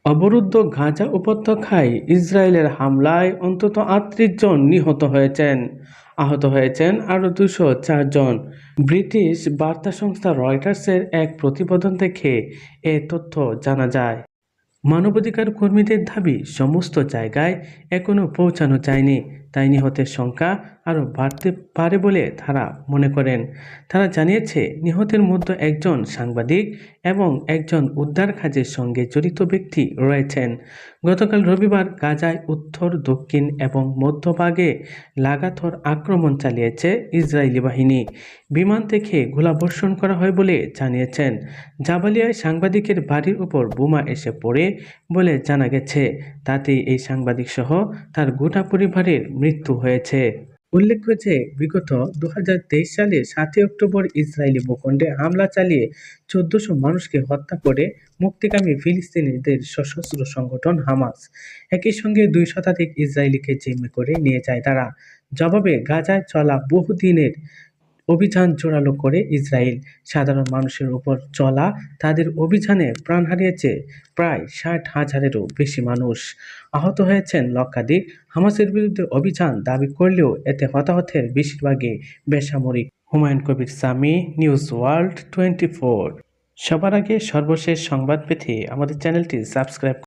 অবরুদ্ধ গাজা উপত্যকায় ইসরায়েলের হামলায় অন্তত ৩৮ জন নিহত হয়েছেন। আহত হয়েছেন আরও ২০৪ জন। ব্রিটিশ বার্তা সংস্থা রয়টার্সের এক প্রতিবেদন থেকে এ তথ্য জানা যায়। মানবাধিকার কর্মীদের দাবি, সমস্ত জায়গায় এখনও পৌঁছানো যায়নি, তাই নিহতের সংখ্যা আরও বাড়তে পারে বলে তারা মনে করেন। তারা জানিয়েছে, নিহতের মধ্যে একজন সাংবাদিক এবং একজন উদ্ধার কাজের সঙ্গে জড়িত ব্যক্তি রয়েছেন। গতকাল রবিবার গাজায় উত্তর, দক্ষিণ এবং মধ্যভাগে লাগাতার আক্রমণ চালিয়েছে ইসরায়েলি বাহিনী। বিমান থেকে গোলাবর্ষণ করা হয় বলে জানিয়েছেন। জাবালিয়ায় সাংবাদিকের বাড়ির উপর বোমা এসে পড়ে বলে জানা গেছে। তাতেই এই সাংবাদিক সহ তার গোটা পরিবারের মৃত্যু হয়েছে। উল্লেখ্য যে বিগত ২০২৩ সালে ৭ই অক্টোবর ইসরায়েলি ভূখণ্ডে হামলা চালিয়ে ১৪০০ মানুষকে হত্যা করে মুক্তিকামী ফিলিস্তিনিদের সশস্ত্র সংগঠন হামাস। একই সঙ্গে ২ শতাধিক ইসরায়েলিকে জিম্মি করে নিয়ে যায় তারা। জবাবে গাজায় চলা বহুদিনের অভিযান জোরালো করে ইসরায়েল। সাধারণ মানুষের উপর চলা তাদের অভিযানে প্রাণ হারিয়েছে প্রায় ৬০,০০০-এরও বেশি মানুষ। আহত হয়েছেন লক্ষাধিক। হামাসের বিরুদ্ধে অভিযান দাবি করলেও এতে হতাহতের বেশিরভাগই বেসামরিক। Humayun Kabir Sami, news world 24। সবার আগে সর্বশেষ সংবাদ পেতে আমাদের চ্যানেলটি সাবস্ক্রাইব